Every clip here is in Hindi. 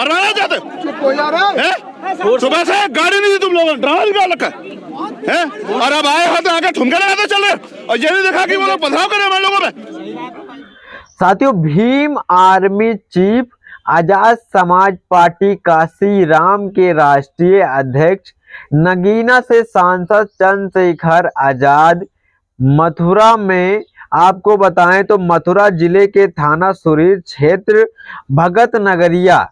मरवाना चाहते हैं? सुबह से गाड़ी नहीं दी तुम लोगों ने, ड्रामा निकाल रखा है। और अब आए हो तो आगे ठुमके लगाते चल रहे, और ये नहीं देखा कि वो लोग पथराव करे हमारे लोगों पे। साथियों, Bhim army chief Azad Samaj party Kashiram के राष्ट्रीय अध्यक्ष नगीना से सांसद चंद्रशेखर आजाद मथुरा में, आपको बताएं तो मथुरा जिले के थाना सुरीर क्षेत्र भगत नगरिया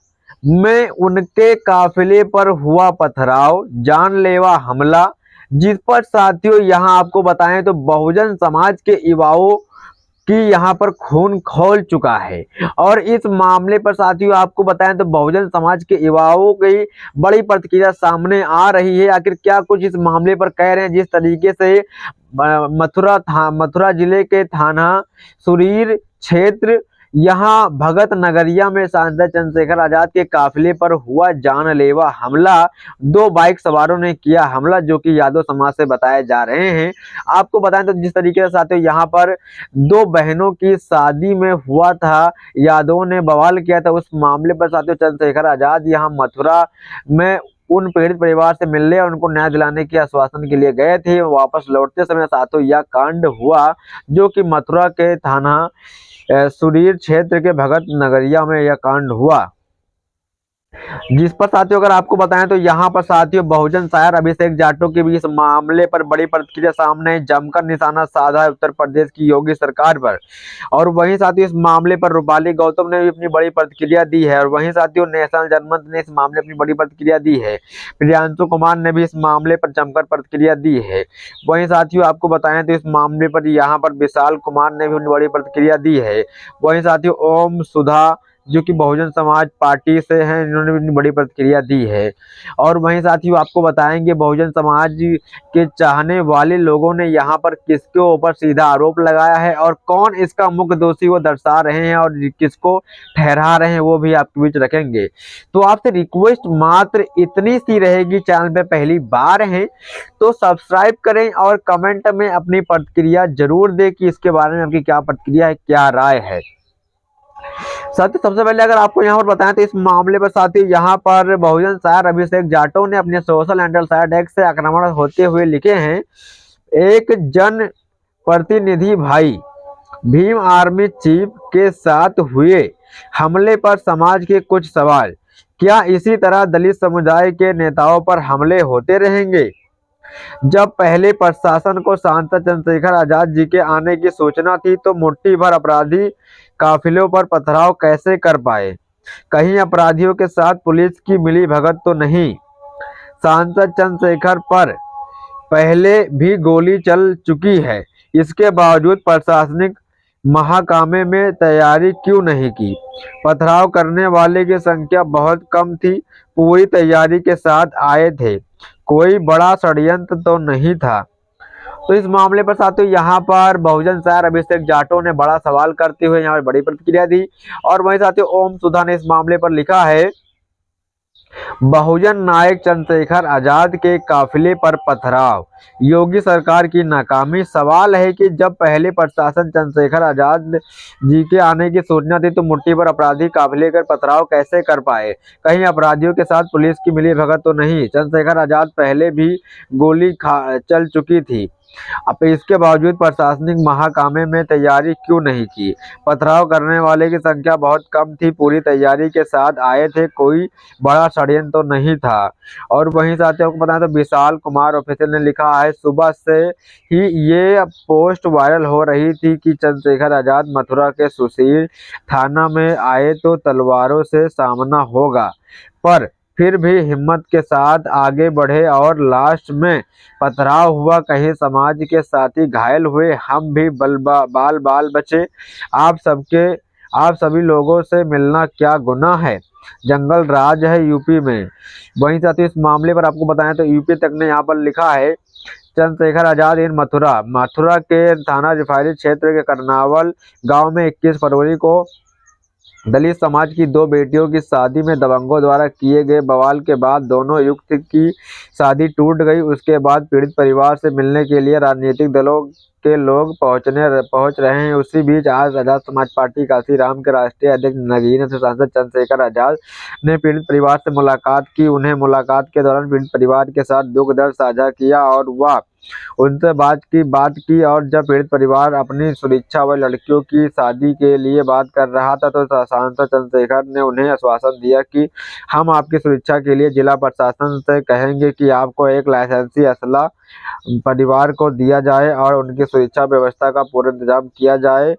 में उनके काफिले पर हुआ पथराव, जानलेवा हमला, जिस पर साथियों यहां आपको बताएं तो बहुजन समाज के युवाओं कि यहाँ पर खून खौल चुका है। और इस मामले पर साथियों आपको बताएं तो बहुजन समाज के युवाओं की बड़ी प्रतिक्रिया सामने आ रही है। आखिर क्या कुछ इस मामले पर कह रहे हैं। जिस तरीके से मथुरा जिले के थाना सुरीर क्षेत्र यहाँ भगत नगरिया में सांसद चंद्रशेखर आजाद के काफिले पर हुआ जानलेवा हमला, 2 बाइक सवारों ने किया हमला, जो कि यादव समाज से बताए जा रहे हैं। आपको बताएं तो जिस तरीके से साथियों यहाँ पर 2 बहनों की शादी में हुआ था, यादवों ने बवाल किया था, उस मामले पर साथियों चंद्रशेखर आजाद यहाँ मथुरा में उन पीड़ित परिवार से मिलने और उनको न्याय दिलाने के आश्वासन के लिए गए थे। वापस लौटते समय साथियों यह कांड हुआ, जो कि मथुरा के थाना सुरीर क्षेत्र के भगत नगरिया में यह कांड हुआ, जिस पर साथियों अगर आपको बताएं तो यहाँ पर साथियों बहुजन शायर अभिषेक जाटव की भी इस मामले पर बड़ी प्रतिक्रिया सामने, जमकर निशाना साधा है उत्तर प्रदेश की योगी सरकार पर। और वहीं साथियों इस मामले पर रूपाली गौतम ने भी अपनी बड़ी प्रतिक्रिया दी है। और वहीं साथियों नेशनल जनमंच ने इस मामले अपनी बड़ी प्रतिक्रिया दी है। प्रियांशु कुमार ने भी इस मामले पर जमकर प्रतिक्रिया दी है। वहीं साथियों आपको बताएं तो इस मामले पर यहाँ पर विशाल कुमार ने भी अपनी बड़ी प्रतिक्रिया दी है। वहीं साथियों ओम सुधा जो कि बहुजन समाज पार्टी से हैं, इन्होंने भी बड़ी प्रतिक्रिया दी है। और वहीं साथियों आपको बताएंगे बहुजन समाज के चाहने वाले लोगों ने यहाँ पर किसके ऊपर सीधा आरोप लगाया है और कौन इसका मुख्य दोषी वो दर्शा रहे हैं और किसको ठहरा रहे हैं वो भी आपके बीच रखेंगे। तो आपसे रिक्वेस्ट मात्र इतनी सी रहेगी, चैनल पे पहली बार हैं तो सब्सक्राइब करें और कमेंट में अपनी प्रतिक्रिया जरूर दें कि इसके बारे में आपकी क्या प्रतिक्रिया है, क्या राय है। साथियों सबसे पहले अगर आपको यहाँ पर बताएं तो इस मामले पर साथियों यहाँ पर बहुजन शायर अभिषेक जाटव ने अपने सोशल हैंडल शायर एक्स से आक्रमण होते हुए लिखे हैं, एक जन प्रतिनिधि भाई भीम आर्मी चीफ के साथ हुए हमले पर समाज के कुछ सवाल, क्या इसी तरह दलित समुदाय के नेताओं पर हमले होते रहेंगे? जब पहले प्रशासन को सांसद चंद्रशेखर आजाद जी के आने की सूचना थी तो मुट्ठी भर अपराधी काफिलों पर पथराव कैसे कर पाए? कहीं अपराधियों के साथ पुलिस की मिली भगत तो नहीं? सांसद चंद्रशेखर पर पहले भी गोली चल चुकी है, इसके बावजूद प्रशासनिक महाकामे में तैयारी क्यों नहीं की? पथराव करने वाले की संख्या बहुत कम थी, पूरी तैयारी के साथ आए थे, कोई बड़ा षड्यंत्र तो नहीं था। तो इस मामले पर साथियों यहाँ पर बहुजन शायर अभिषेक जाटव ने बड़ा सवाल करते हुए यहाँ पर बड़ी प्रतिक्रिया दी। और वहीं साथियों ओम सुधा ने इस मामले पर लिखा है, बहुजन नायक चंद्रशेखर आजाद के काफिले पर पथराव, योगी सरकार की नाकामी। सवाल है कि जब पहले प्रशासन चंद्रशेखर आजाद जी के आने की सूचना थी तो मुट्ठी भर अपराधी काफिले कर पथराव कैसे कर पाए? कहीं अपराधियों के साथ पुलिस की मिली भगत तो नहीं? चंद्रशेखर आजाद पहले भी गोली चल चुकी थी, अब इसके बावजूद प्रशासनिक महाकामे में तैयारी क्यों नहीं की? पथराव करने वाले की संख्या बहुत कम थी, पूरी तैयारी के साथ आए थे, कोई बड़ा षड्यंत्र तो नहीं था। और वहीं साथियों को बताएं तो विशाल कुमार ऑफिसर ने लिखा है, सुबह से ही ये पोस्ट वायरल हो रही थी कि चंद्रशेखर आजाद मथुरा के सुशील थाना में आए तो तलवारों से सामना होगा, पर फिर भी हिम्मत के साथ आगे बढ़े और लास्ट में पथराव हुआ। कहीं समाज के साथी घायल हुए, हम भी बाल बचे। आप सभी लोगों से मिलना क्या गुनाह है? जंगल राज है यूपी में। वहीं साथ इस मामले पर आपको बताएं तो यूपी तक ने यहाँ पर लिखा है, चंद्रशेखर आजाद इन मथुरा के थाना रिफाइनरी क्षेत्र के करनावल गांव में 21 फरवरी को दलित समाज की 2 बेटियों की शादी में दबंगों द्वारा किए गए बवाल के बाद दोनों युवती की शादी टूट गई। उसके बाद पीड़ित परिवार से मिलने के लिए राजनीतिक दलों के लोग पहुंच रहे हैं। उसी बीच आज आजाद समाज पार्टी कांशीराम के राष्ट्रीय अध्यक्ष नगीना से सांसद चंद्रशेखर आजाद ने पीड़ित परिवार से मुलाकात की। उन्हें मुलाकात के दौरान पीड़ित परिवार के साथ दुख दर्द साझा किया और वह उनसे बात की और जब पीड़ित परिवार अपनी सुरक्षा व लड़कियों की शादी के लिए बात कर रहा था तो सांसद चंद्रशेखर ने उन्हें आश्वासन दिया कि हम आपकी सुरक्षा के लिए जिला प्रशासन से कहेंगे कि आपको एक लाइसेंसी असला परिवार को दिया जाए और उनकी सुरक्षा व्यवस्था का पूरा इंतजाम किया जाए।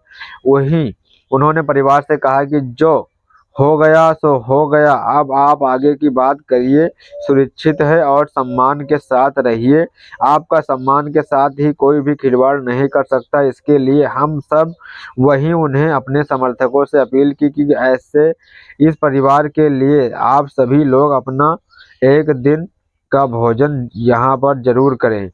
वहीं उन्होंने परिवार से कहा कि जो हो गया सो हो गया, अब आप आगे की बात करिए, सुरक्षित है और सम्मान के साथ रहिए। आपका सम्मान के साथ ही कोई भी खिलवाड़ नहीं कर सकता। इसके लिए हम सब वहीं उन्हें अपने समर्थकों से अपील की कि ऐसे इस परिवार के लिए आप सभी लोग अपना एक दिन का भोजन यहाँ पर जरूर करें।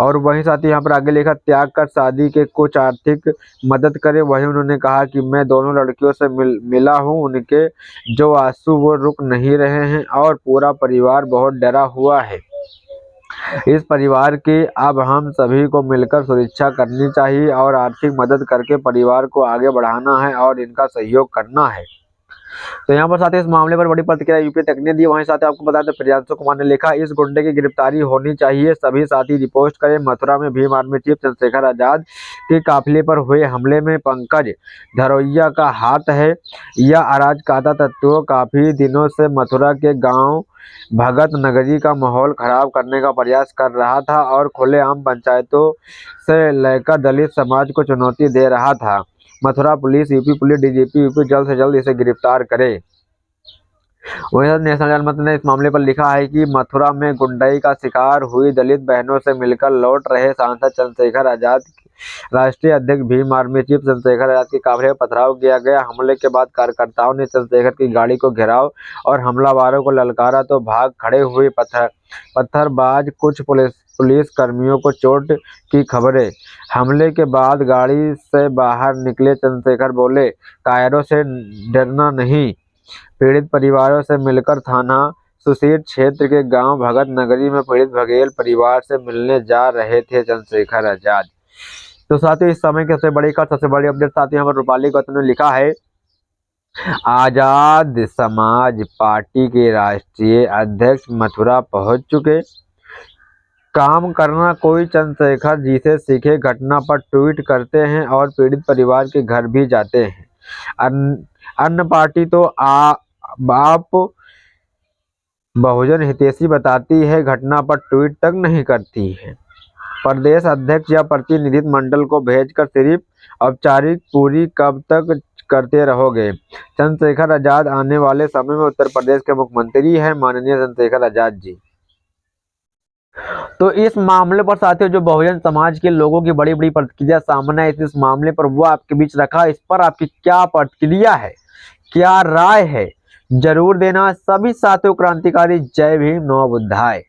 और वहीं साथ ही यहाँ पर आगे लिखा त्याग कर शादी के कुछ आर्थिक मदद करें। वहीं उन्होंने कहा कि मैं दोनों लड़कियों से मिला हूँ, उनके जो आंसू वो रुक नहीं रहे हैं और पूरा परिवार बहुत डरा हुआ है। इस परिवार की अब हम सभी को मिलकर सुरक्षा करनी चाहिए और आर्थिक मदद करके परिवार को आगे बढ़ाना है और इनका सहयोग करना है। तो यहाँ पर साथ ही इस मामले पर बड़ी प्रतिक्रिया यूपी तक ने दी। वहीं साथ ही आपको बता दें प्रियांशु कुमार ने लिखा, इस गुंडे की गिरफ्तारी होनी चाहिए, सभी साथी रिपोर्ट करें। मथुरा में भीम आर्मी चीफ चंद्रशेखर आजाद के काफिले पर हुए हमले में पंकज धरोइया का हाथ है। यह अराजकता तत्वों काफी दिनों से मथुरा के गांव भगत नगरी का माहौल खराब करने का प्रयास कर रहा था और खुलेआम पंचायतों से लेकर दलित समाज को चुनौती दे रहा था। Mathura police, UP police, DGP UP जल्द से जल्द इसे गिरफ्तार करे। वहीं नेशनल जनमत ने इस मामले पर लिखा है कि मथुरा में गुंडाई का शिकार हुई दलित बहनों से मिलकर लौट रहे सांसद चंद्रशेखर आजाद, राष्ट्रीय अध्यक्ष भीम आर्मी चीफ चंद्रशेखर आजाद के काफिले पर पथराव किया गया। हमले के बाद कार्यकर्ताओं ने चंद्रशेखर की गाड़ी को घेराव और हमलावरों को ललकारा तो भाग खड़े हुए पत्थरबाज कुछ पुलिस कर्मियों को चोट की खबरें। हमले के बाद गाड़ी से बाहर निकले चंद्रशेखर बोले, कायरों से डरना नहीं। पीड़ित परिवारों से मिलकर थाना सुशीर क्षेत्र के गांव भगत नगरी में पीड़ित बघेल परिवार से मिलने जा रहे थे चंद्रशेखर आजाद। तो साथ ही इस समय की सबसे बड़ी अपडेट साथ ही यहाँ पर रूपाली गौतम ने लिखा है, आजाद समाज पार्टी के राष्ट्रीय अध्यक्ष मथुरा पहुंच चुके। काम करना कोई चंद्रशेखर जी से सीखे घटना पर ट्वीट करते हैं और पीड़ित परिवार के घर भी जाते हैं। अन्य पार्टी तो आप बहुजन हितैषी बताती है, घटना पर ट्वीट तक नहीं करती है। प्रदेश अध्यक्ष या प्रतिनिधि मंडल को भेजकर सिर्फ औपचारिक पूरी कब तक करते रहोगे। चंद्रशेखर आजाद आने वाले समय में उत्तर प्रदेश के मुख्यमंत्री हैं, माननीय चंद्रशेखर आजाद जी। तो इस मामले पर साथियों जो बहुजन समाज के लोगों की बड़ी बड़ी प्रतिक्रिया सामने आई इस मामले पर वो आपके बीच रखा। इस पर आपकी क्या प्रतिक्रिया है, क्या राय है, जरूर देना। सभी साथियों क्रांतिकारी जय भीम, नमो बुद्धाय।